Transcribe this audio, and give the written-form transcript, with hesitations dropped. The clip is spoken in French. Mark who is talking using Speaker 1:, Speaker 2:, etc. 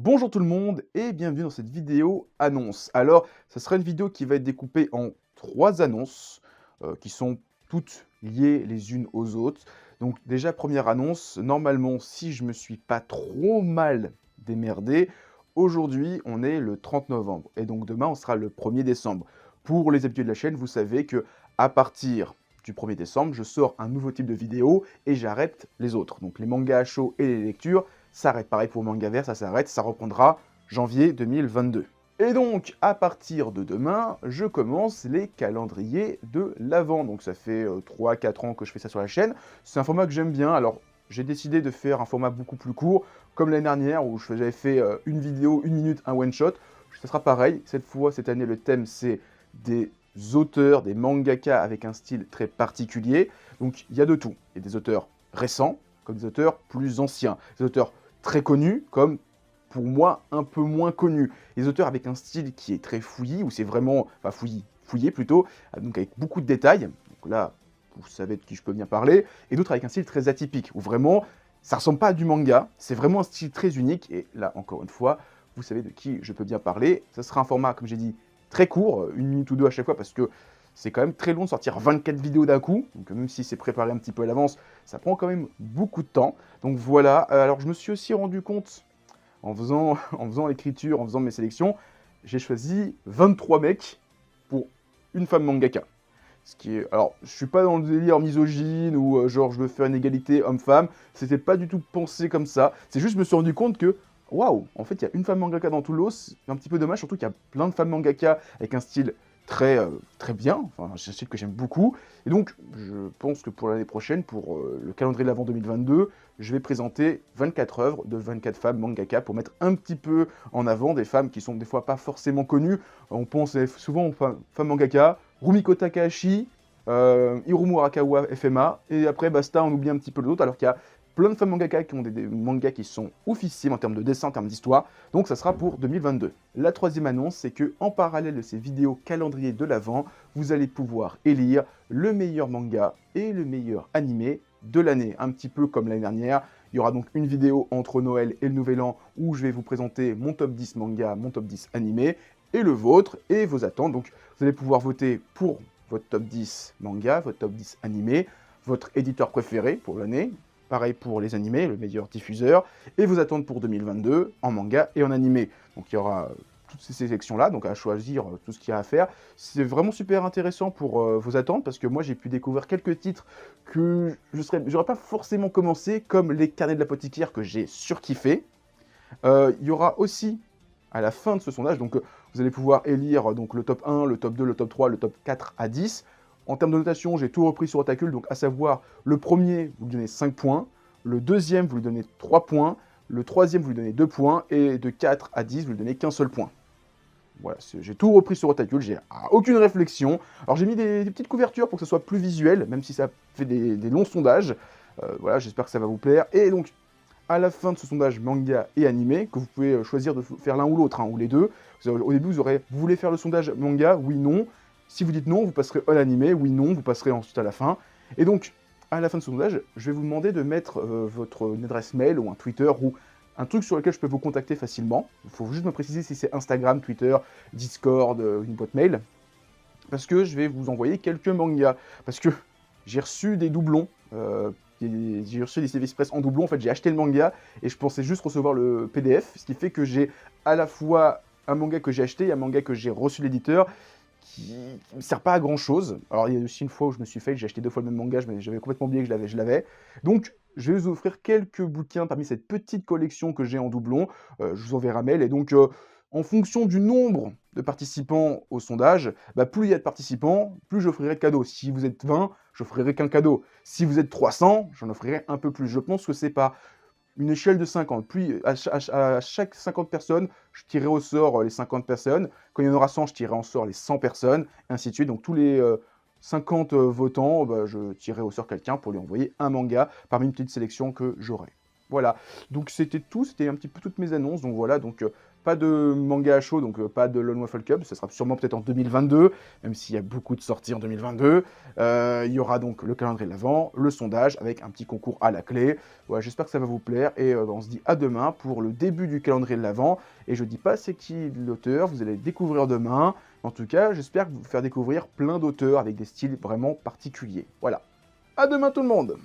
Speaker 1: Bonjour tout le monde et bienvenue dans cette vidéo annonce. Alors, ce sera une vidéo qui va être découpée en 3 annonces, qui sont toutes liées les unes aux autres. Donc déjà, première annonce, normalement, si je me suis pas trop mal démerdé, aujourd'hui, on est le 30 novembre et donc demain, on sera le 1er décembre. Pour les habitués de la chaîne, vous savez que à partir du 1er décembre, je sors un nouveau type de vidéo et j'arrête les autres. Donc les mangas à chaud et les lectures s'arrête. Pareil pour Manga Vert, ça s'arrête, ça reprendra janvier 2022. Et donc, à partir de demain, je commence les calendriers de l'Avent. Donc ça fait 3-4 ans que je fais ça sur la chaîne. C'est un format que j'aime bien. Alors, j'ai décidé de faire un format beaucoup plus court, comme l'année dernière, où j'avais fait une vidéo, 1 minute, un one-shot. Ça sera pareil. Cette fois, cette année, le thème, c'est des auteurs, des mangaka avec un style très particulier. Donc, il y a de tout. Il y a des auteurs récents, comme des auteurs plus anciens. Des auteurs très connus, comme pour moi un peu moins connus. Les auteurs avec un style qui est très fouillis, où c'est vraiment, enfin fouillé plutôt, donc avec beaucoup de détails. Donc là, vous savez de qui je peux bien parler. Et d'autres avec un style très atypique, où vraiment, ça ressemble pas à du manga, c'est vraiment un style très unique. Et là, encore une fois, vous savez de qui je peux bien parler. Ça sera un format, comme j'ai dit, très court, 1 minute ou 2 à chaque fois, parce que c'est quand même très long de sortir 24 vidéos d'un coup, donc même si c'est préparé un petit peu à l'avance, ça prend quand même beaucoup de temps. Donc voilà, alors je me suis aussi rendu compte, en faisant, en faisant l'écriture, en faisant mes sélections, j'ai choisi 23 mecs pour une femme mangaka. Ce qui est... Alors, je suis pas dans le délire misogyne ou genre je veux faire une égalité homme-femme, c'était pas du tout pensé comme ça, c'est juste je me suis rendu compte que waouh, en fait il y a une femme mangaka dans tout l'eau, c'est un petit peu dommage, surtout qu'il y a plein de femmes mangaka avec un style très bien, enfin c'est un style que j'aime beaucoup, et donc je pense que pour l'année prochaine, pour le calendrier de l'Avent 2022, je vais présenter 24 œuvres de 24 femmes mangaka pour mettre un petit peu en avant des femmes qui sont des fois pas forcément connues. On pense souvent aux femmes mangaka, Rumiko Takahashi, Hiromu Arakawa FMA, et après basta, on oublie un petit peu l'autre, alors qu'il y a plein de femmes mangaka qui ont des mangas qui sont oufissime en termes de dessin, en termes d'histoire, donc ça sera pour 2022. La troisième annonce, c'est que en parallèle de ces vidéos calendrier de l'Avent, vous allez pouvoir élire le meilleur manga et le meilleur animé de l'année, un petit peu comme l'année dernière. Il y aura donc une vidéo entre Noël et le Nouvel An où je vais vous présenter mon top 10 manga, mon top 10 animé, et le vôtre, et vos attentes. Donc vous allez pouvoir voter pour votre top 10 manga, votre top 10 animé, votre éditeur préféré pour l'année, pareil pour les animés, le meilleur diffuseur, et vos attentes pour 2022 en manga et en animé. Donc il y aura toutes ces sélections-là, donc à choisir tout ce qu'il y a à faire. C'est vraiment super intéressant pour vos attentes, parce que moi j'ai pu découvrir quelques titres que je n'aurais pas forcément commencé, comme les carnets de l'apothicaire que j'ai surkiffé. Il y aura aussi, à la fin de ce sondage, donc vous allez pouvoir élire donc, le top 1, le top 2, le top 3, le top 4 à 10. En termes de notation, j'ai tout repris sur Otacule, donc à savoir, le premier, vous lui donnez 5 points, le deuxième, vous lui donnez 3 points, le troisième, vous lui donnez 2 points, et de 4 à 10, vous lui donnez qu'un seul point. Voilà, j'ai tout repris sur Otacule, j'ai aucune réflexion. Alors j'ai mis des petites couvertures pour que ce soit plus visuel, même si ça fait des longs sondages. Voilà, j'espère que ça va vous plaire. Et donc, à la fin de ce sondage manga et animé, que vous pouvez choisir de faire l'un ou l'autre, hein, ou les deux. Au début, vous voulez faire le sondage manga, oui, non. Si vous dites non, vous passerez à l'animé, oui, non, vous passerez ensuite à la fin. Et donc, à la fin de ce sondage, je vais vous demander de mettre votre adresse mail ou un Twitter ou un truc sur lequel je peux vous contacter facilement. Il faut juste me préciser si c'est Instagram, Twitter, Discord, une boîte mail. Parce que je vais vous envoyer quelques mangas. Parce que j'ai reçu des doublons. J'ai reçu des CV Express en doublon, en fait j'ai acheté le manga et je pensais juste recevoir le PDF, ce qui fait que j'ai à la fois un manga que j'ai acheté et un manga que j'ai reçu de l'éditeur qui ne me sert pas à grand chose. Alors il y a aussi une fois où je me suis fait, j'ai acheté 2 fois le même manga, j'avais complètement oublié que je l'avais. Donc je vais vous offrir quelques bouquins parmi cette petite collection que j'ai en doublon, je vous enverrai un mail et donc en fonction du nombre de participants au sondage, bah, plus il y a de participants, plus j'offrirai de cadeaux. Si vous êtes 20, j'offrirai qu'un cadeau. Si vous êtes 300, j'en offrirai un peu plus. Je pense que c'est par une échelle de 50. Puis à chaque 50 personnes, je tirerai au sort les 50 personnes. Quand il y en aura 100, je tirerai au sort les 100 personnes, et ainsi de suite. Donc tous les 50 votants, bah, je tirerai au sort quelqu'un pour lui envoyer un manga parmi une petite sélection que j'aurai. Voilà, donc c'était tout, c'était un petit peu toutes mes annonces, donc voilà, donc pas de manga à chaud, donc pas de Lone Waffle Cup, ça sera sûrement peut-être en 2022, même s'il y a beaucoup de sorties en 2022. Il y aura donc le calendrier de l'Avent, le sondage, avec un petit concours à la clé. Voilà, j'espère que ça va vous plaire, et on se dit à demain pour le début du calendrier de l'Avent, et je dis pas c'est qui l'auteur, vous allez le découvrir demain. En tout cas, j'espère vous faire découvrir plein d'auteurs avec des styles vraiment particuliers. Voilà, à demain tout le monde!